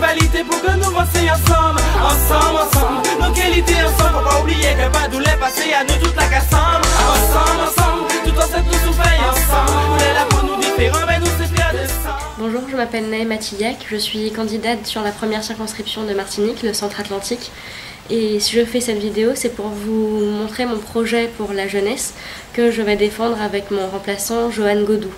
rivalité pour que nous avancions ensemble. Ensemble, ensemble, nos qualités ensemble. Faut pas oublier que pas d'où les passé à nous toute la cassamba. Ensemble, ensemble, tout ensemble nous souffrir ensemble. On est là pour nous différents, mais nous c'est fiers de ça. Bonjour, je m'appelle Naëma Tillac, je suis candidate sur la première circonscription de Martinique, le Centre Atlantique. Et si je fais cette vidéo, c'est pour vous montrer mon projet pour la jeunesse que je vais défendre avec mon remplaçant Johan Godou.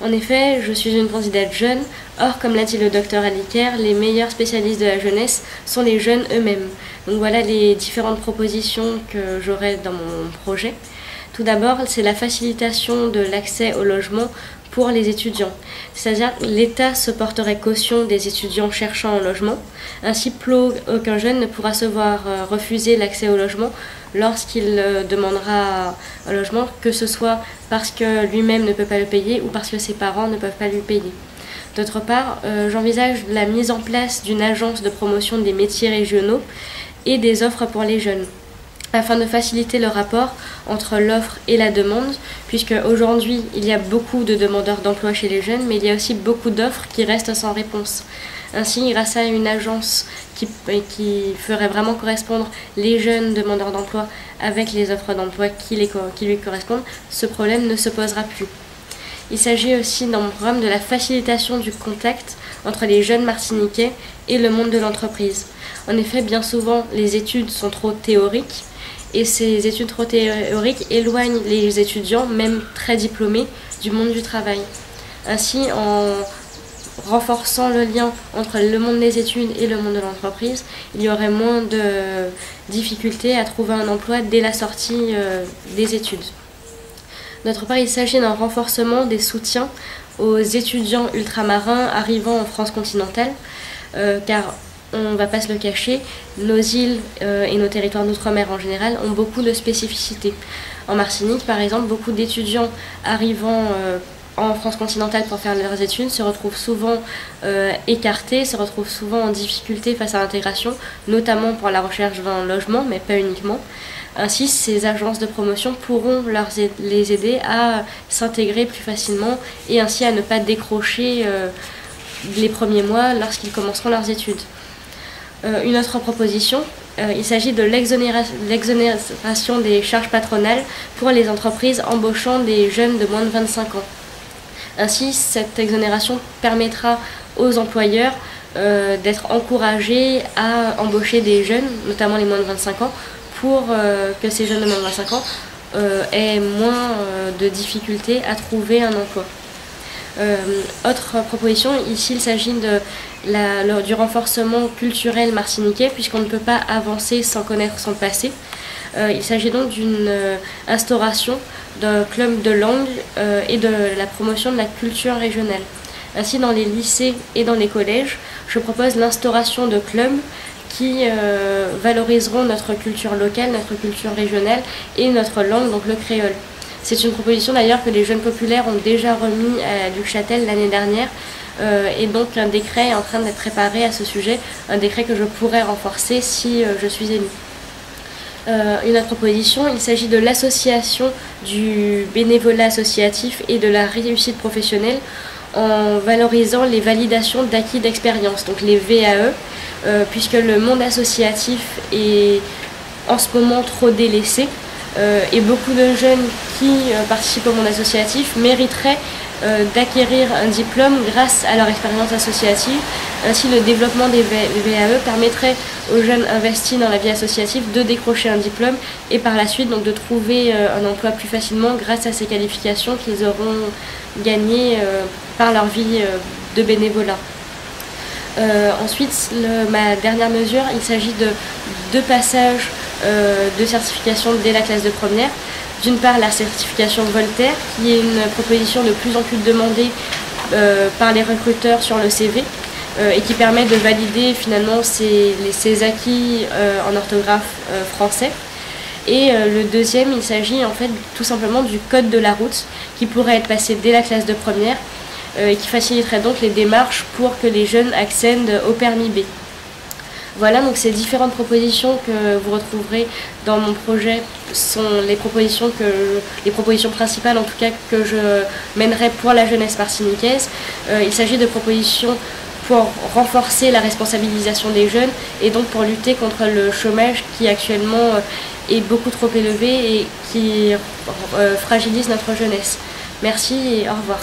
En effet, je suis une candidate jeune, or comme l'a dit le docteur Aliker, les meilleurs spécialistes de la jeunesse sont les jeunes eux-mêmes. Donc voilà les différentes propositions que j'aurai dans mon projet. Tout d'abord, c'est la facilitation de l'accès au logement pour les étudiants. C'est-à-dire que l'État se porterait caution des étudiants cherchant un logement. Ainsi, plus aucun jeune ne pourra se voir refuser l'accès au logement lorsqu'il demandera un logement, que ce soit parce que lui-même ne peut pas le payer ou parce que ses parents ne peuvent pas lui payer. D'autre part, j'envisage la mise en place d'une agence de promotion des métiers régionaux et des offres pour les jeunes, afin de faciliter le rapport entre l'offre et la demande, puisque aujourd'hui il y a beaucoup de demandeurs d'emploi chez les jeunes, mais il y a aussi beaucoup d'offres qui restent sans réponse. Ainsi, grâce à une agence qui ferait vraiment correspondre les jeunes demandeurs d'emploi avec les offres d'emploi qui lui correspondent, ce problème ne se posera plus. Il s'agit aussi dans mon programme de la facilitation du contact entre les jeunes martiniquais et le monde de l'entreprise. En effet, bien souvent, les études sont trop théoriques, et ces études trop théoriques éloignent les étudiants, même très diplômés, du monde du travail. Ainsi, en renforçant le lien entre le monde des études et le monde de l'entreprise, il y aurait moins de difficultés à trouver un emploi dès la sortie des études. D'autre part, il s'agit d'un renforcement des soutiens aux étudiants ultramarins arrivant en France continentale, car on ne va pas se le cacher, nos îles et nos territoires d'outre-mer en général ont beaucoup de spécificités. En Martinique, par exemple, beaucoup d'étudiants arrivant en France continentale pour faire leurs études se retrouvent souvent écartés, se retrouvent souvent en difficulté face à l'intégration, notamment pour la recherche d'un logement, mais pas uniquement. Ainsi, ces agences de promotion pourront les aider à s'intégrer plus facilement et ainsi à ne pas décrocher les premiers mois lorsqu'ils commenceront leurs études. Une autre proposition, il s'agit de l'exonération des charges patronales pour les entreprises embauchant des jeunes de moins de 25 ans. Ainsi, cette exonération permettra aux employeurs d'être encouragés à embaucher des jeunes, notamment les moins de 25 ans, pour que ces jeunes de moins de 25 ans aient moins de difficultés à trouver un emploi. Autre proposition, ici il s'agit du renforcement culturel martiniquais, puisqu'on ne peut pas avancer sans connaître son passé. Il s'agit donc d'une instauration d'un club de langue et de la promotion de la culture régionale. Ainsi, dans les lycées et dans les collèges, je propose l'instauration de clubs qui valoriseront notre culture locale, notre culture régionale et notre langue, donc le créole. C'est une proposition d'ailleurs que les jeunes populaires ont déjà remis à Luc Châtel l'année dernière, et donc un décret est en train d'être préparé à ce sujet, un décret que je pourrais renforcer si je suis élue. Une autre proposition, il s'agit de l'association du bénévolat associatif et de la réussite professionnelle en valorisant les validations d'acquis d'expérience, donc les VAE, puisque le monde associatif est en ce moment trop délaissé. Et beaucoup de jeunes qui participent au monde associatif mériteraient d'acquérir un diplôme grâce à leur expérience associative. Ainsi, le développement des VAE permettrait aux jeunes investis dans la vie associative de décrocher un diplôme et par la suite donc, de trouver un emploi plus facilement grâce à ces qualifications qu'ils auront gagnées par leur vie de bénévolat. Ensuite, ma dernière mesure, il s'agit de deux passages de certification dès la classe de première. D'une part, la certification Voltaire, qui est une proposition de plus en plus demandée par les recruteurs sur le CV et qui permet de valider finalement ses acquis en orthographe français. Et le deuxième, il s'agit en fait tout simplement du code de la route qui pourrait être passé dès la classe de première et qui faciliterait donc les démarches pour que les jeunes accèdent au permis B. Voilà, donc ces différentes propositions que vous retrouverez dans mon projet sont les propositions principales en tout cas que je mènerai pour la jeunesse martiniquaise. Il s'agit de propositions pour renforcer la responsabilisation des jeunes et donc pour lutter contre le chômage qui actuellement est beaucoup trop élevé et qui fragilise notre jeunesse. Merci et au revoir.